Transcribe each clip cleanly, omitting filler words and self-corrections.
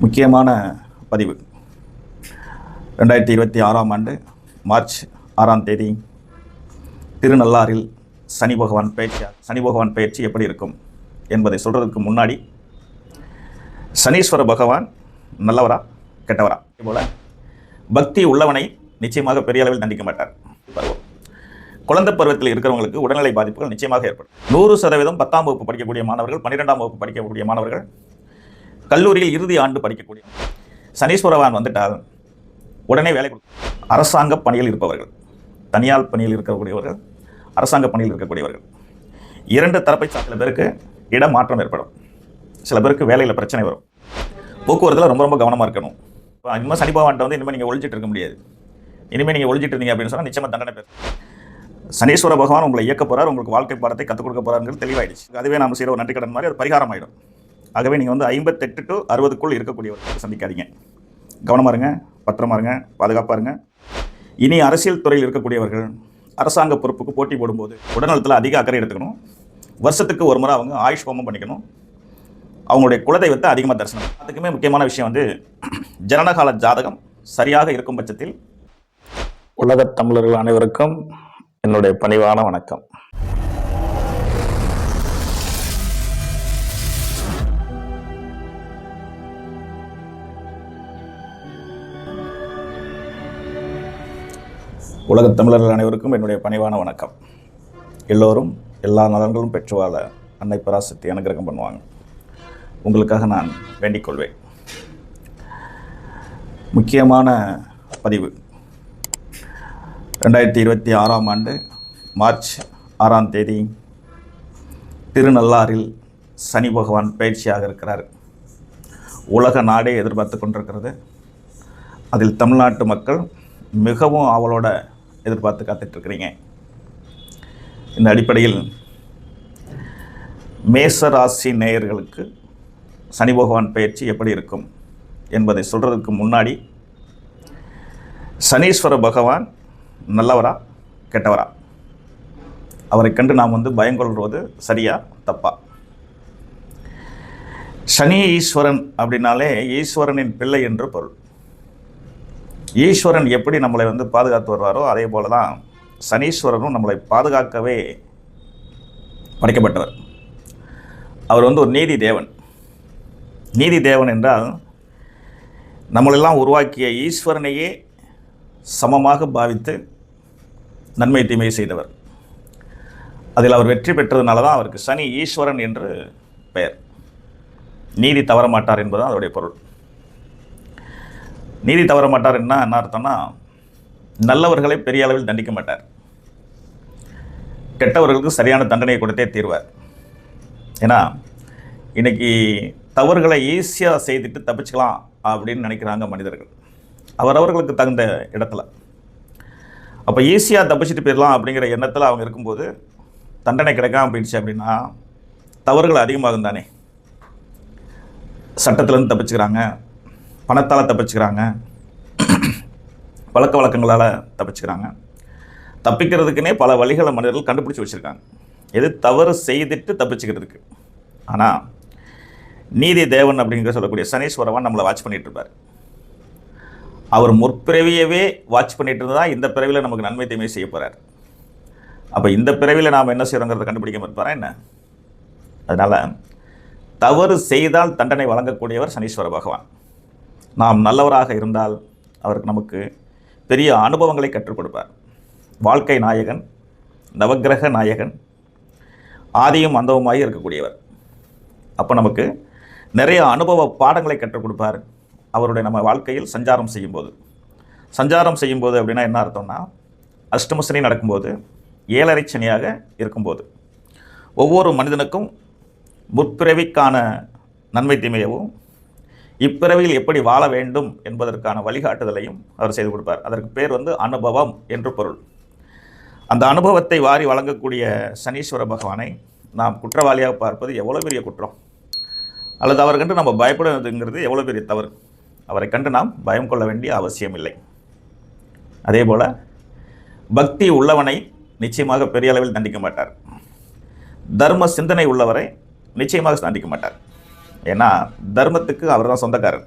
முக்கியமான பதிவு 2026ஆம் ஆண்டு மார்ச் 6ஆம் தேதி திருநள்ளாறில் சனி பகவான் பயிற்சி எப்படி இருக்கும் என்பதை சொல்கிறதுக்கு முன்னாடி சனீஸ்வர பகவான் நல்லவரா கெட்டவரா போல பக்தி உள்ளவனை நிச்சயமாக பெரிய அளவில் தண்டிக்க மாட்டார். குழந்தை பருவத்தில் இருக்கிறவங்களுக்கு உடல்நிலை பாதிப்புகள் நிச்சயமாக ஏற்படும். 100% 10ஆம் வகுப்பு படிக்கக்கூடிய மாணவர்கள், 12ஆம் வகுப்பு படிக்கக்கூடிய மாணவர்கள், கல்லூரியில் இறுதி ஆண்டு படிக்கக்கூடிய சனீஸ்வரவான் வந்துட்டால் உடனே வேலை கொடுக்கும். அரசாங்க பணியில் இருப்பவர்கள், தனியார் பணியில் இருக்கக்கூடியவர்கள், அரசாங்க பணியில் இருக்கக்கூடியவர்கள், இரண்டு தரப்பை சில பேருக்கு இடமாற்றம் ஏற்படும். சில பேருக்கு வேலையில் பிரச்சனை வரும். போக்குவரத்தில் ரொம்ப ரொம்ப கவனமாக இருக்கணும். இனிமேல் சனி பகவான்கிட்ட வந்து இனிமேல் நீங்கள் ஒழிச்சிட்டு இருக்க முடியாது. இனிமேல் நீங்கள் ஒழிச்சிட்டு இருந்தீங்க அப்படின்னு சொன்னால் நிச்சயமாக தண்டனை பேர். சனீஸ்வர பகவான் உங்களை இயக்க போகிறார், உங்களுக்கு வாழ்க்கை பாடத்தை கற்றுக் கொடுக்க போகிறாருங்கிறது தெளிவாயிடுச்சு. அதுவே நாம் செய்கிற ஒரு நன்றி கடன் மாதிரி அது பரிகாரம் ஆகிடும். ஆகவே நீங்கள் வந்து 58 to 60க்குள் இருக்கக்கூடியவர்கள் சந்திக்காதீங்க. கவனமாக இருங்க, பத்திரமா இருங்க, பாதுகாப்பாக இருங்க. இனி அரசியல் துறையில் இருக்கக்கூடியவர்கள் அரசாங்க பொறுப்புக்கு போட்டி போடும்போது உடல்நலத்தில் அதிக அக்கறை எடுத்துக்கணும். வருஷத்துக்கு ஒரு முறை அவங்க ஆயுஷ் ஹோமம் பண்ணிக்கணும். அவங்களுடைய குலதெய்வத்தை அதிகமாக தரிசனம். அதுக்குமே முக்கியமான விஷயம் வந்து ஜனனகால ஜாதகம் சரியாக இருக்கும் பட்சத்தில். உலகத் தமிழர்கள் அனைவருக்கும் என்னுடைய பணிவான வணக்கம். உலகத் தமிழர்கள் அனைவருக்கும் என்னுடைய பணிவான வணக்கம். எல்லோரும் எல்லா நலன்களும் பெற்று வாழ அன்னை பராசக்தி அனுகிரகம் பண்ணுவாங்க. உங்களுக்காக நான் வேண்டிக் கொள்வேன். முக்கியமான பதிவு 2026ஆம் ஆண்டு மார்ச் 6ஆம் தேதி திருநள்ளாறில் சனி பகவான் பயிற்சியாக இருக்கிறார். உலக நாடே எதிர்பார்த்து கொண்டிருக்கிறது. அதில் தமிழ்நாட்டு மக்கள் மிகவும் ஆவலோட எதிர்பார்த்து காத்துட்ருக்கிறீங்க. இந்த அடிப்படையில் மேசராசி நேயர்களுக்கு சனி பகவான் பயிற்சி எப்படி இருக்கும் என்பதை சொல்கிறதுக்கு முன்னாடி சனீஸ்வர பகவான் நல்லவரா கெட்டவரா, அவரை கண்டு நாம் வந்து பயங்கொள்வது சரியா தப்பா? சனி ஈஸ்வரன் அப்படின்னாலே ஈஸ்வரனின் பிள்ளை என்று பொருள். ஈஸ்வரன் எப்படி நம்மளை வந்து பாதுகாத்து வருவாரோ அதே போல தான் சனீஸ்வரனும் நம்மளை பாதுகாக்கவே படைக்கப்பட்டவர். அவர் வந்து ஒரு நீதி தேவன். நீதி தேவன் என்றால் நம்மளெல்லாம் உருவாக்கிய ஈஸ்வரனையே சமமாக பாவித்து நன்மை தீமை செய்தவர். அதில் அவர் வெற்றி பெற்றதுனால தான் அவருக்கு சனி ஈஸ்வரன் என்று பெயர். நீதி தவற மாட்டார் என்பதுதான் அதோடைய பொருள். நீதி தவற மாட்டார் என்ன அர்த்தம்னா, நல்லவர்களை பெரிய அளவில் தண்டிக்க மாட்டார், கெட்டவர்களுக்கு சரியான தண்டனையை கொடுத்தே தீர்வார். ஏன்னா இன்னைக்கு தவறுகளை ஈஸியாக செய்துட்டு தப்பிச்சுக்கலாம் அப்படின்னு நினைக்கிறாங்க மனிதர்கள், அவரவர்களுக்கு தகுந்த இடத்துல. அப்போ ஈஸியாக தப்பிச்சுட்டு போயிடலாம் அப்படிங்கிற எண்ணத்தில் அவங்க இருக்கும்போது தண்டனை கிடைக்காம போயிடுச்சு அப்படின்னா தவறுகள் அதிகமாகும் தானே. சட்டத்திலேருந்து தப்பிச்சுக்கிறாங்க, பணத்தால் தப்பிச்சுக்கிறாங்க, பழக்க வழக்கங்களால் தப்பிச்சுக்கிறாங்க. தப்பிக்கிறதுக்குன்னே பல வழிகளை மனிதர்கள் கண்டுபிடிச்சி வச்சுருக்காங்க, எது தவறு செய்துட்டு தப்பிச்சுக்கிறதுக்கு. ஆனால் நீதி தேவன் அப்படிங்கிற சொல்லக்கூடிய சனீஸ்வரவான் நம்மளை வாட்ச் பண்ணிகிட்டு இருப்பார். அவர் முற்பிறவியவே வாட்ச் பண்ணிட்டு இருந்தால் இந்த பிறவியில் நமக்கு நன்மை தீமை செய்ய போகிறார். அப்போ இந்த பிறவியில் நாம் என்ன செய்கிறோங்கிறத கண்டுபிடிக்க இருப்பாரா என்ன? அதனால் தவறு செய்தால் தண்டனை வழங்கக்கூடியவர் சனீஸ்வர பகவான். நாம் நல்லவராக இருந்தால் அவருக்கு நமக்கு பெரிய அனுபவங்களை கற்றுக் கொடுப்பார். வாழ்க்கை நாயகன், நவக்கிரக நாயகன், ஆதியும் அந்தவுமாகி இருக்கக்கூடியவர். அப்போ நமக்கு நிறைய அனுபவ பாடங்களை கற்றுக் கொடுப்பார். அவருடைய நம்ம வாழ்க்கையில் சஞ்சாரம் செய்யும்போது அப்படின்னா என்ன அர்த்தம்னா, அஷ்டம சனி நடக்கும்போது, 7.5 சனியாக இருக்கும்போது ஒவ்வொரு மனிதனுக்கும் முற்பிறவிக்கான நன்மை தீமையவும் இப்பிறவியில் எப்படி வாழ வேண்டும் என்பதற்கான வழிகாட்டுதலையும் அவர் செய்து கொடுப்பார். அதற்கு பேர் வந்து அனுபவம் என்று பொருள். அந்த அனுபவத்தை வாரி வழங்கக்கூடிய சனீஸ்வர பகவானை நாம் குற்றவாளியாக பார்ப்பது எவ்வளோ பெரிய குற்றம், அல்லது அவரை கண்டு நம்ம பயப்படுவதுங்கிறது எவ்வளோ பெரிய தவறு. அவரை கண்டு நாம் பயம் கொள்ள வேண்டிய அவசியம் இல்லை. அதே போல் பக்தி உள்ளவனை நிச்சயமாக பெரிய அளவில் தண்டிக்க மாட்டார். தர்ம சிந்தனை உள்ளவரை நிச்சயமாக தண்டிக்க மாட்டார். ஏன்னா தர்மத்துக்கு அவர் தான் சொந்தக்காரர்.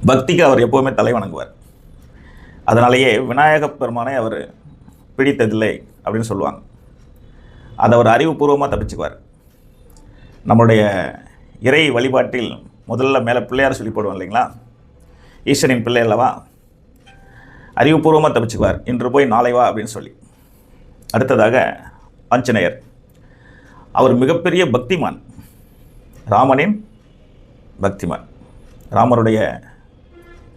பக்திக்கு அவர் எப்போவுமே தலை வணங்குவார். அதனாலேயே விநாயகப் பெருமானை அவர் பிடித்ததில்லை அப்படின்னு சொல்லுவாங்க. அதை அவர் அறிவுபூர்வமாக தப்பிச்சுக்குவார். நம்மளுடைய இறை வழிபாட்டில் முதல்ல மேலே பிள்ளையார் சொல்லி போடுவோம் இல்லைங்களா, ஈஸ்வரின் பிள்ளை அல்லவா, அறிவுபூர்வமாக தப்பிச்சுக்குவார். இன்று போய் நாளை வா அப்படின்னு சொல்லி. அடுத்ததாக ஆஞ்சநேயர், அவர் மிகப்பெரிய பக்திமான், ராமனின் பக்திமான். ராமருடைய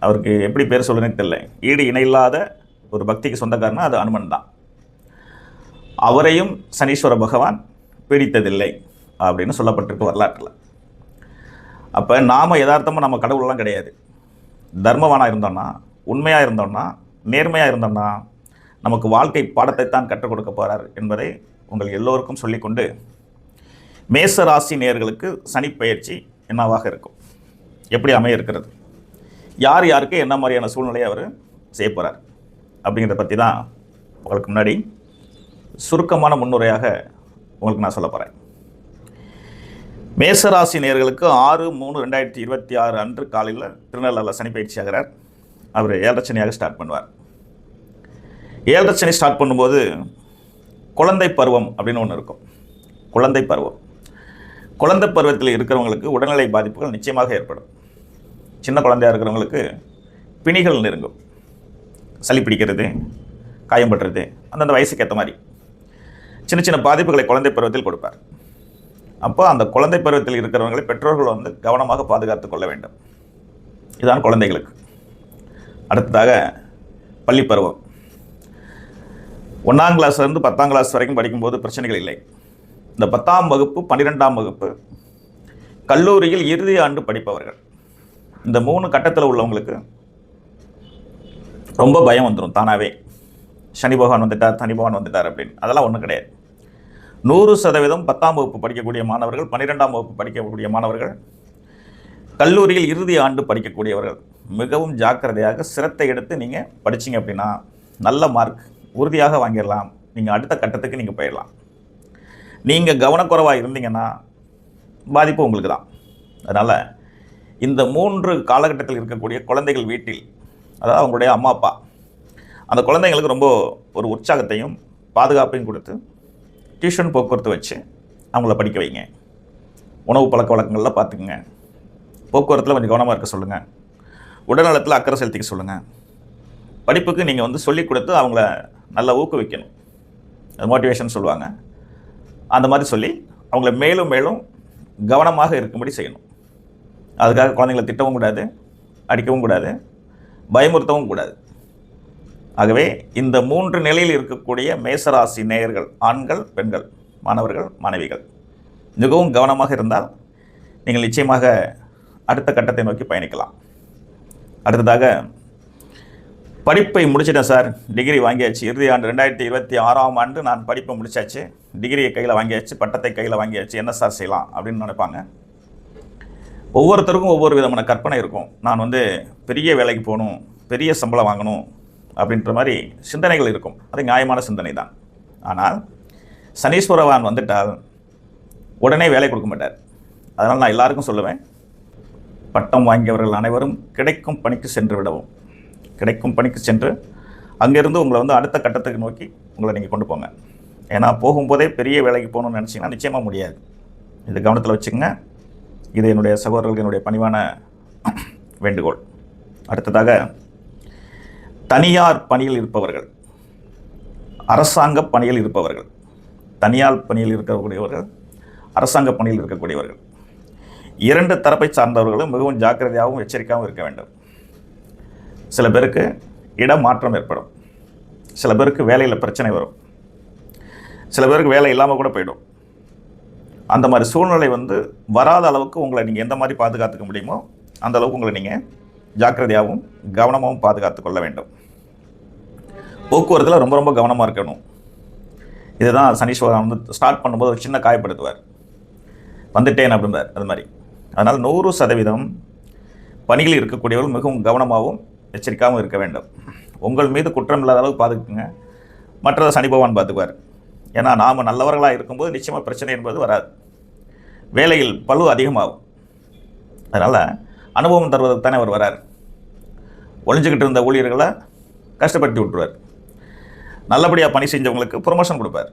அவருக்கு எப்படி பேர் சொல்லுன்னு தெரியல, ஈடு இணையில்லாத ஒரு பக்திக்கு சொந்தக்காரனா அது அனுமன் தான். அவரையும் சனீஸ்வர பகவான் பிடித்ததில்லை அப்படின்னு சொல்லப்பட்டிருக்கு வரலாற்றில். அப்போ நாம் யதார்த்தமாக நம்ம கடவுளெலாம் கிடையாது. தர்மவானாக இருந்தோம்னா, உண்மையாக இருந்தோம்னா, நேர்மையாக இருந்தோம்னா நமக்கு வாழ்க்கை பாடத்தை தான் கற்றுக் கொடுக்க போகிறார் என்பதை உங்கள் எல்லோருக்கும் சொல்லிக்கொண்டு, மேச ராசி நேயர்களுக்கு சனி பயிற்சி என்னவாக இருக்கும், எப்படி அமைய இருக்கிறது, யார் யாருக்கு என்ன மாதிரியான சூழ்நிலையை அவர் செய்ய போகிறார் அப்படிங்கிறத பற்றி தான் உங்களுக்கு முன்னாடி சுருக்கமான முன்னுரையாக உங்களுக்கு நான் சொல்ல போகிறேன். மேசராசி நேயர்களுக்கு 6/3/2026 அன்று காலையில் திருநள்ளாறில் சனி பயிற்சி ஆகிறார். அவர் 7 சனியாக ஸ்டார்ட் பண்ணுவார். 7 சனி ஸ்டார்ட் பண்ணும்போது குழந்தை பருவம் அப்படின்னு ஒன்று இருக்கும். குழந்தை பருவம், குழந்தை பருவத்தில் இருக்கிறவங்களுக்கு உடல்நிலை பாதிப்புகள் நிச்சயமாக ஏற்படும். சின்ன குழந்தையாக இருக்கிறவங்களுக்கு பிணிகள் நெருங்கும், சளி பிடிக்கிறது, காயம்படுறது, அந்தந்த வயசுக்கு ஏற்ற மாதிரி சின்ன சின்ன பாதிப்புகளை குழந்தை பருவத்தில் கொடுப்பார். அப்போ அந்த குழந்தை பருவத்தில் இருக்கிறவங்களை பெற்றோர்கள் கவனமாக பாதுகாத்து கொள்ள வேண்டும். இதுதான் குழந்தைகளுக்கு. அடுத்ததாக பள்ளி பருவம், 1ஆம் கிளாஸ்லேருந்து 10ஆம் கிளாஸ் வரைக்கும் படிக்கும்போது பிரச்சனைகள் இல்லை. இந்த 10ஆம் வகுப்பு 12ஆம் வகுப்பு கல்லூரியில் இறுதி ஆண்டு படிப்பவர்கள், இந்த 3 கட்டத்தில் உள்ளவங்களுக்கு ரொம்ப பயம் வந்துடும் தானாகவே. சனி பகவான் வந்துட்டார், சனி பகவான் வந்துட்டார் அப்படின்னு. அதெல்லாம் ஒன்றும் கிடையாது. 100% 10ஆம் வகுப்பு படிக்கக்கூடிய மாணவர்கள், 12ஆம் வகுப்பு படிக்கக்கூடிய மாணவர்கள், கல்லூரியில் இறுதி ஆண்டு படிக்கக்கூடியவர்கள் மிகவும் ஜாக்கிரதையாக சிரத்தை எடுத்து நீங்கள் படிச்சிங்க அப்படின்னா நல்ல மார்க் உறுதியாக வாங்கிடலாம். நீங்கள் அடுத்த கட்டத்துக்கு நீங்கள் போயிடலாம். நீங்கள் கவனக்குறைவாக இருந்தீங்கன்னா பாதிப்பு உங்களுக்கு தான். அதனால் இந்த 3 காலகட்டத்தில் இருக்கக்கூடிய குழந்தைகள் வீட்டில், அதாவது அவங்களுடைய அம்மா அப்பா அந்த குழந்தைங்களுக்கு ரொம்ப ஒரு உற்சாகத்தையும் பாதுகாப்பையும் கொடுத்து டியூஷன் போக்குவரத்து வச்சு அவங்கள படிக்க வைங்க. உணவு பழக்க வழக்கங்களில் பார்த்துக்குங்க. போக்குவரத்தில் கொஞ்சம் கவனமாக இருக்க சொல்லுங்கள். உடல்நலத்தில் அக்கறை செலுத்திக்க சொல்லுங்கள். படிப்புக்கு நீங்கள் சொல்லிக் கொடுத்து அவங்கள நல்லா ஊக்குவிக்கணும். அது மோட்டிவேஷன் சொல்லுவாங்க. அந்த மாதிரி சொல்லி அவங்கள மேலும் மேலும் கவனமாக இருக்கும்படி செய்யணும். அதுக்காக குழந்தைங்களை திட்டவும் கூடாது, அடிக்கவும் கூடாது, பயமுறுத்தவும் கூடாது. ஆகவே இந்த 3 நிலையில் இருக்கக்கூடிய மேசராசி நேயர்கள், ஆண்கள், பெண்கள், மாணவர்கள், மாணவிகள் மிகவும் கவனமாக இருந்தால் நீங்கள் நிச்சயமாக அடுத்த கட்டத்தை நோக்கி பயணிக்கலாம். அடுத்ததாக படிப்பை முடிச்சிட்டேன் சார், டிகிரி வாங்கியாச்சு, இறுதி ஆண்டு 2026ஆம் ஆண்டு நான் படிப்பை முடிச்சாச்சு, டிகிரியை கையில் வாங்கியாச்சு, பட்டத்தை கையில் வாங்கியாச்சு, என்ன சார் செய்யலாம் அப்படின்னு நினைப்பாங்க. ஒவ்வொருத்தருக்கும் ஒவ்வொரு விதமான கற்பனை இருக்கும். நான் பெரிய வேலைக்கு போகணும், பெரிய சம்பளம் வாங்கணும் அப்படின்ற மாதிரி சிந்தனைகள் இருக்கும். அது நியாயமான சிந்தனை தான். ஆனால் சனீஸ்வரவான் வந்துட்டால் உடனே வேலை கொடுக்க மாட்டார். அதனால் நான் எல்லாருக்கும் சொல்லுவேன், பட்டம் வாங்கியவர்கள் அனைவரும் கிடைக்கும் பணிக்கு சென்று விடவும். கிடைக்கும் பணிக்கு சென்று அங்கேருந்து உங்களை அடுத்த கட்டத்துக்கு நோக்கி உங்களை நீங்கள் கொண்டு போங்க. ஏன்னா போகும்போதே பெரிய வேலைக்கு போகணும்னு நினச்சிங்கன்னா நிச்சயமாக முடியாது. இது கவனத்தில் வச்சுக்கோங்க. இது என்னுடைய சகோதரர்களுக்கு என்னுடைய பணிவான வேண்டுகோள். அடுத்ததாக தனியார் பணியில் இருப்பவர்கள், அரசாங்க பணியில் இருப்பவர்கள், தனியார் பணியில் இருக்கக்கூடியவர்கள், அரசாங்க பணியில் இருக்கக்கூடியவர்கள், 2 தரப்பை சார்ந்தவர்களும் மிகவும் ஜாக்கிரதையாகவும் எச்சரிக்கையாகவும் இருக்க வேண்டும். சில பேருக்கு இடமாற்றம் ஏற்படும், சில பேருக்கு வேலையில் பிரச்சனை வரும், சில பேருக்கு வேலை இல்லாமல் கூட போயிடும். அந்த மாதிரி சூழ்நிலை வராத அளவுக்கு உங்களை நீங்கள் எந்த மாதிரி பாதுகாத்துக்க முடியுமோ அந்த அளவுக்கு உங்களை நீங்கள் ஜாக்கிரதையாகவும் கவனமாகவும் பாதுகாத்து கொள்ள வேண்டும். போக்குவரத்தில் ரொம்ப ரொம்ப கவனமாக இருக்கணும். இதுதான் சனீஸ்வரன் ஸ்டார்ட் பண்ணும்போது ஒரு சின்ன காயப்படுத்துவார், வந்துட்டேன் அப்படின்பார். அது மாதிரி. அதனால் 100% பணியில் இருக்கக்கூடியவர்கள் மிகவும் கவனமாகவும் எச்சரிக்கையாகவும் இருக்க வேண்டும். உங்கள் மீது குற்றம் இல்லாத அளவுக்கு பார்த்துக்குங்க. மற்றதை சனி பகவான் பார்த்துக்குவார். ஏன்னா நாம் நல்லவர்களாக இருக்கும்போது நிச்சயமாக பிரச்சனை என்பது வராது. வேலையில் பளு அதிகமாகும். அதனால் அனுபவம் தருவதற்கு தானே அவர் வரார். ஒளிஞ்சிக்கிட்டு இருந்த ஊழியர்களை கஷ்டப்படுத்தி விட்டுருவார். நல்லபடியாக பணி செஞ்சவங்களுக்கு ப்ரொமோஷன் கொடுப்பார்.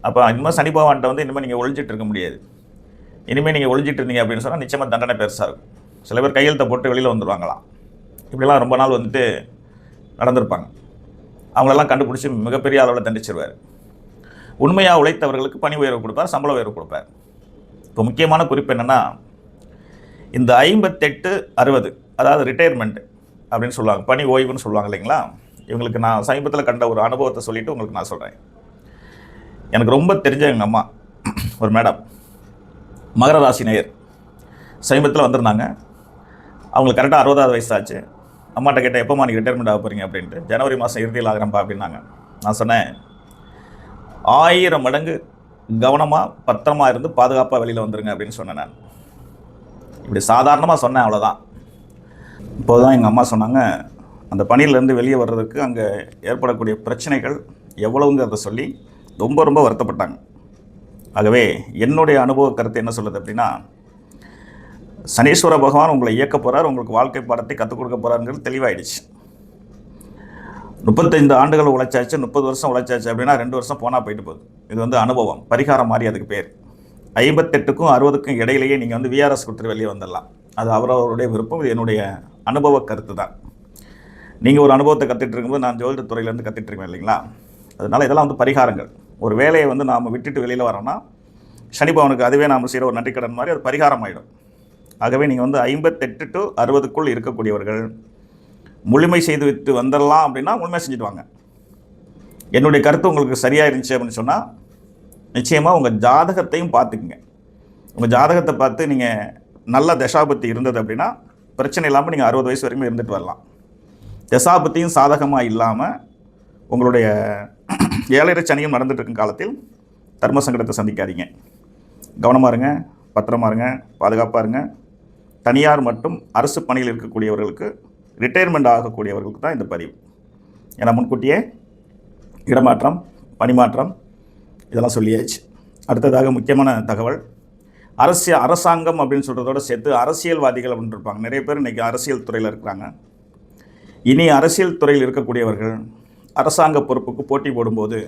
அப்போ இனிமேல் சனி பகவான்கிட்ட வந்து இனிமேல் நீங்கள் ஒழிஞ்சிட்டு இருக்க முடியாது. இனிமேல் நீங்கள் ஒழிஞ்சிட்டு இருந்தீங்க அப்படின்னு சொன்னால் நிச்சயமாக தண்டனை பெருசாக இருக்கும். சில பேர் கையெழுத்தை போட்டு வெளியில் வந்துடுவாங்களாம். இப்படிலாம் ரொம்ப நாள் வந்துட்டு நடந்திருப்பாங்க. அவங்களெல்லாம் கண்டுபிடிச்சி மிகப்பெரிய அளவில் தண்டிச்சிருவார். உண்மையாக உழைத்தவர்களுக்கு பணி உயர்வு கொடுப்பார், சம்பள உயர்வு கொடுப்பார். இப்போ முக்கியமான குறிப்பு என்னென்னா, இந்த 58-60 அதாவது ரிட்டையர்மெண்ட் அப்படின்னு சொல்லுவாங்க, பணி ஓய்வுன்னு சொல்லுவாங்க இல்லைங்களா. இவங்களுக்கு நான் சமீபத்தில் கண்ட ஒரு அனுபவத்தை சொல்லிவிட்டு உங்களுக்கு நான் சொல்கிறேன். எனக்கு ரொம்ப தெரிஞ்ச எங்கள் அம்மா ஒரு மேடம், மகர ராசி நேயர், சமீபத்தில் வந்திருந்தாங்க. அவங்களுக்கு கரெக்டாக 60வது வயசு ஆச்சு. அம்மாட்ட கேட்டேன், எப்போம்மா நீங்கள் ரிட்டையர்மெண்ட் ஆக போகிறீங்க அப்படின்ட்டு. ஜனவரி மாதம் இறுதியில் ஆகிறேன்ப்பா அப்படின்னாங்க. நான் சொன்னேன், 1000 மடங்கு கவனமாக பத்திரமாக இருந்து பாதுகாப்பாக வெளியில் வந்துருங்க அப்படின்னு சொன்னேன். நான் இப்படி சாதாரணமாக சொன்னேன், அவ்வளோதான். இப்போது தான் எங்கள் அம்மா சொன்னாங்க, அந்த பணியிலேருந்து வெளியே வர்றதுக்கு அங்கே ஏற்படக்கூடிய பிரச்சனைகள் எவ்வளவுங்கிறத சொல்லி ரொம்ப ரொம்ப வருத்தப்பட்டாங்க. ஆகவே என்னுடைய அனுபவ கருத்து என்ன சொல்லுது அப்படின்னா, சனீஸ்வர பகவான் உங்களை இயக்க போகிறார், உங்களுக்கு வாழ்க்கை பாடத்தை கற்றுக் கொடுக்க போகிறாருங்கிறது தெளிவாயிடுச்சு. 35 ஆண்டுகள் உழைச்சாச்சு, 30 வருஷம் உழைச்சாச்சு அப்படின்னா 2 வருஷம் போனால் போயிட்டு போகுது. இது வந்து அனுபவம், பரிகாரம் மாதிரி அதுக்கு பேர். 58க்கும் 60க்கும் இடையிலேயே நீங்கள் வந்து விஆர்எஸ் கொடுத்துட்டு வெளியே வந்துடலாம். அது அவரவருடைய விருப்பம். இது என்னுடைய அனுபவ கருத்து தான். நீங்கள் ஒரு அனுபவத்தை கற்றுட்டு இருக்கும்போது நான் ஜோதிட துறையிலேருந்து கற்றுட்டு இருக்கேன் இல்லைங்களா. அதனால் இதெல்லாம் வந்து பரிகாரங்கள். ஒரு வேலையை வந்து நாம் விட்டுட்டு வெளியில் வரோன்னா சனி பவனுக்கு அதுவே நாம் செய்கிற ஒரு நன்றிக்கடன் மாதிரி அது பரிகாரம் ஆகிடும். ஆகவே நீங்கள் வந்து 58 to 60க்குள் இருக்கக்கூடியவர்கள் முழுமை செய்து விட்டு வந்துடலாம் அப்படின்னா முழுமை செஞ்சுட்டு வாங்க. என்னுடைய கருத்து உங்களுக்கு சரியாக இருந்துச்சு அப்படின்னு சொன்னால் நிச்சயமாக உங்கள் ஜாதகத்தையும் பார்த்துக்குங்க. உங்கள் ஜாதகத்தை பார்த்து நீங்கள் நல்ல தசாபத்தி இருந்தது அப்படின்னா பிரச்சனை இல்லாமல் நீங்கள் 60 வயசு வரைக்கும் இருந்துட்டு வரலாம். தசாபத்தியும் சாதகமாக இல்லாமல் உங்களுடைய 7.5 சனியும் நடந்துட்டு இருக்கும் காலத்தில் தர்ம சங்கடத்தை சந்திக்காதீங்க. கவனமாக இருங்க, பத்திரமா இருங்க, பாதுகாப்பாக இருங்க. தனியார் மற்றும் அரசு பணியில் இருக்கக்கூடியவர்களுக்கு, ரிட்டையர்மெண்ட் ஆகக்கூடியவர்களுக்கு தான் இந்த பதிவு. ஏன்னா முன்கூட்டியே இடமாற்றம், பணிமாற்றம் இதெல்லாம் சொல்லியாச்சு. அடுத்ததாக முக்கியமான தகவல், அரசாங்கம் அப்படின்னு சொல்கிறதோடு சேர்த்து அரசியல்வாதிகள் அப்படின்னு இருப்பாங்க. நிறைய பேர் இன்றைக்கி அரசியல் துறையில் இருக்கிறாங்க. இனி அரசியல் துறையில் இருக்கக்கூடியவர்கள் அரசாங்க பொறுப்புக்கு போட்டி போடும்போது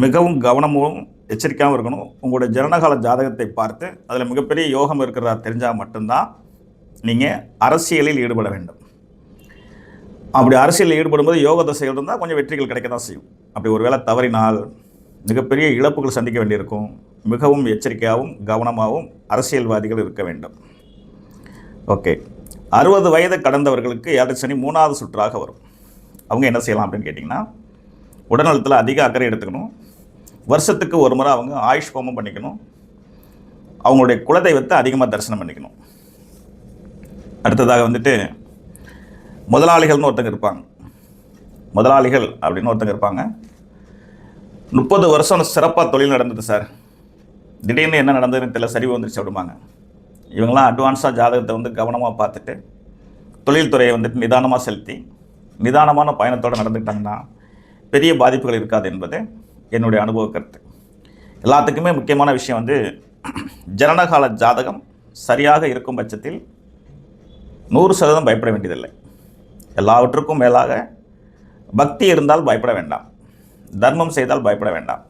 மிகவும் கவனமும் எச்சரிக்கையாகவும் இருக்கணும். உங்களுடைய ஜனனகால ஜாதகத்தை பார்த்து அதில் மிகப்பெரிய யோகம் இருக்கிறதா தெரிஞ்சால் மட்டும்தான் நீங்கள் அரசியலில் ஈடுபட வேண்டும். அப்படி அரசியலில் ஈடுபடும்போது யோக தசைகள் இருந்தால் கொஞ்சம் வெற்றிகள் கிடைக்க தான் செய்யும். அப்படி ஒரு வேளை தவறினால் மிகப்பெரிய இழப்புகள் சந்திக்க வேண்டியிருக்கும். மிகவும் எச்சரிக்கையாகவும் கவனமாகவும் அரசியல்வாதிகள் இருக்க வேண்டும். ஓகே, 60 வயது கடந்தவர்களுக்கு 7 சனி 3வது சுற்றாக வரும். அவங்க என்ன செய்யலாம் அப்படின்னு கேட்டிங்கன்னா, உடல்நலத்தில் அதிக அக்கறை எடுத்துக்கணும். வருஷத்துக்கு ஒரு முறை அவங்க ஆயுஷ் ஹோமம் பண்ணிக்கணும். அவங்களுடைய குலதெய்வத்தை அதிகமாக தரிசனம் பண்ணிக்கணும். அடுத்ததாக வந்துட்டு முதலாளிகள்னு ஒருத்தங்க இருப்பாங்க. முதலாளிகள் அப்படின்னு ஒருத்தங்க இருப்பாங்க. 30 வருஷம் சிறப்பாக தொழில் நடந்தது சார், திடீர்னு என்ன நடந்ததுன்னு தெரியல, சரிவு வந்துருச்சு அப்படிம்பாங்க. இவங்களாம் அட்வான்ஸாக ஜாதகத்தை வந்து கவனமாக பார்த்துட்டு தொழில்துறையை வந்துட்டு நிதானமாக செலுத்தி நிதானமான பயணத்தோடு நடந்துக்கிட்டாங்கன்னா பெரிய பாதிப்புகள் இருக்காது என்பது என்னுடைய அனுபவ கருத்து. எல்லாத்துக்குமே முக்கியமான விஷயம் வந்து ஜனனகால ஜாதகம் சரியாக இருக்கும் பட்சத்தில் 100% பயப்பட வேண்டியதில்லை. எல்லாவற்றுக்கும் மேலாக பக்தி இருந்தால் பயப்பட வேண்டாம், தர்மம் செய்தால் பயப்பட வேண்டாம்,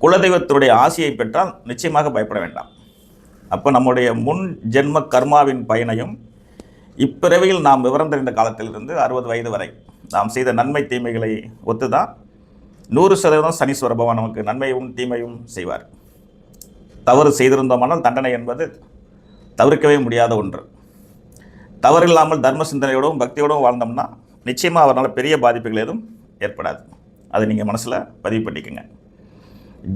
குலதெய்வத்துடைய ஆசியை பெற்றால் நிச்சயமாக பயப்பட வேண்டாம். அப்போ நம்முடைய முன் ஜென்ம கர்மாவின் பயனையும் இப்பிறவியில் நாம் விவரம் தெரிந்த காலத்திலிருந்து 60 வயது வரை நாம் செய்த நன்மை தீமைகளை ஒத்து தான் 100% சனீஸ்வர பகவான் நமக்கு நன்மையும் தீமையும் செய்வார். தவறு செய்திருந்தோமானால் தண்டனை என்பது தவிர்க்கவே முடியாத ஒன்று. தவறில்லாமல் தர்ம சிந்தனையோடும் பக்தியோடும் வாழ்ந்தோம்னா நிச்சயமாக அவரால் பெரிய பாதிப்புகள் எதுவும் ஏற்படாது. அதை நீங்கள் மனசில் பதிவு பண்ணிக்கோங்க.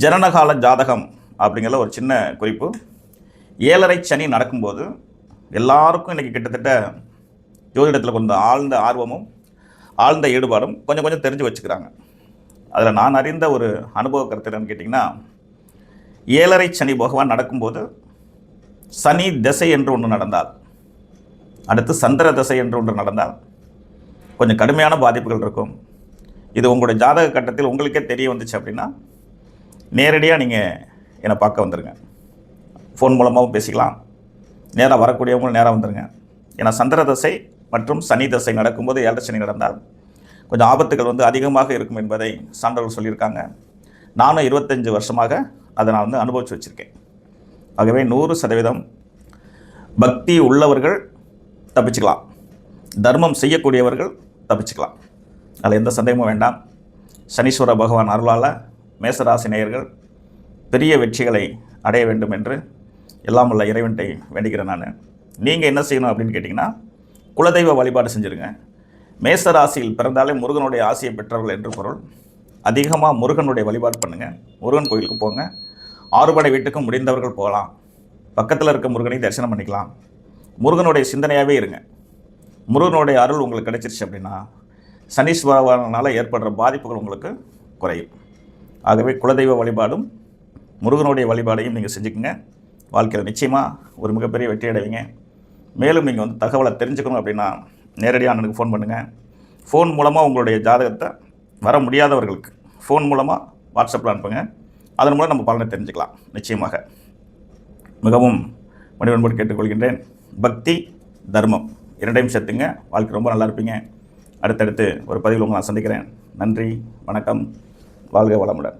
ஜனனகால ஜாதகம் அப்படிங்கிற ஒரு சின்ன குறிப்பு. 7.5 சனி நடக்கும்போது எல்லாருக்கும் இன்றைக்கி கிட்டத்தட்ட ஜோதிடத்தில் கொஞ்சம் ஆழ்ந்த ஆர்வமும் ஆழ்ந்த ஈடுபாடும் கொஞ்சம் கொஞ்சம் தெரிஞ்சு வச்சுக்கிறாங்க. அதில் நான் அறிந்த ஒரு அனுபவ கருத்து என்னன்னு கேட்டிங்கன்னா, 7.5 சனி பகவான் நடக்கும்போது சனி திசை என்று ஒன்று நடந்தால், அடுத்து சந்திர திசை என்று ஒன்று நடந்தால் கொஞ்சம் கடுமையான பாதிப்புகள் இருக்கும். இது உங்களுடைய ஜாதக கட்டத்தில் உங்களுக்கே தெரிய வந்துச்சு அப்படின்னா நேரடியாக நீங்கள் என்னை பார்க்க வந்துடுங்க. ஃபோன் மூலமாகவும் பேசிக்கலாம், நேராக வரக்கூடியவங்களும் நேராக வந்துடுங்க. ஏன்னா சந்திர தசை மற்றும் சனி தசை நடக்கும்போது 7 சனி நடந்தால் கொஞ்சம் ஆபத்துகள் வந்து அதிகமாக இருக்கும் என்பதை சான்றோர்கள் சொல்லியிருக்காங்க. நானும் 25 வருஷமாக அதை நான் வந்து அனுபவித்து வச்சுருக்கேன். ஆகவே 100% பக்தி உள்ளவர்கள் தப்பிச்சுக்கலாம், தர்மம் செய்யக்கூடியவர்கள் தப்பிச்சுக்கலாம். அதில் எந்த சந்தேகமும் வேண்டாம். சனீஸ்வர பகவான் அருளால் மேசராசி நேயர்கள் பெரிய வெற்றிகளை அடைய வேண்டும் என்று எல்லாம் உள்ள இறைவன்ட்டை வேண்டிக்கிறேன். நான் நீங்கள் என்ன செய்யணும் அப்படின்னு கேட்டிங்கன்னா, குலதெய்வ வழிபாடு செஞ்சுருங்க. மேசராசியில் பிறந்தாலே முருகனுடைய ஆசையை பெற்றவர்கள் என்று பொருள். அதிகமாக முருகனுடைய வழிபாடு பண்ணுங்கள். முருகன் கோயிலுக்கு போங்க. 6 படை வீட்டுக்கும் முடிந்தவர்கள் போகலாம். பக்கத்தில் இருக்க முருகனை தரிசனம் பண்ணிக்கலாம். முருகனுடைய சிந்தனையாகவே இருங்க. முருகனுடைய அருள் உங்களுக்கு கிடைச்சிருச்சு அப்படின்னா சனீஸ்வரனால் ஏற்படுற பாதிப்புகள் உங்களுக்கு குறையும். ஆகவே குலதெய்வ வழிபாடும் முருகனுடைய வழிபாடையும் நீங்கள் செஞ்சுக்கோங்க. வாழ்க்கையில் நிச்சயமாக ஒரு மிகப்பெரிய வெற்றி அடைவீங்க. மேலும் நீங்கள் வந்து தகவலை தெரிஞ்சுக்கணும் அப்படின்னா நேரடியாக எனக்கு ஃபோன் பண்ணுங்கள். ஃபோன் மூலமாக உங்களுடைய ஜாதகத்தை வர முடியாதவர்களுக்கு ஃபோன் மூலமாக வாட்ஸ்அப்பில் அனுப்புங்க. அதன் மூலம் நம்ம பலனை தெரிஞ்சுக்கலாம். நிச்சயமாக மிகவும் பணிவன்போடு கேட்டுக்கொள்கின்றேன். பக்தி தர்மம் இரண்டையும் சேர்த்துங்க. வாழ்க்கை ரொம்ப நல்லா இருப்பீங்க. அடுத்தடுத்து ஒரு பதிவில் உங்களை நான் சந்திக்கிறேன். நன்றி, வணக்கம், வாழ்க வளமுடன்.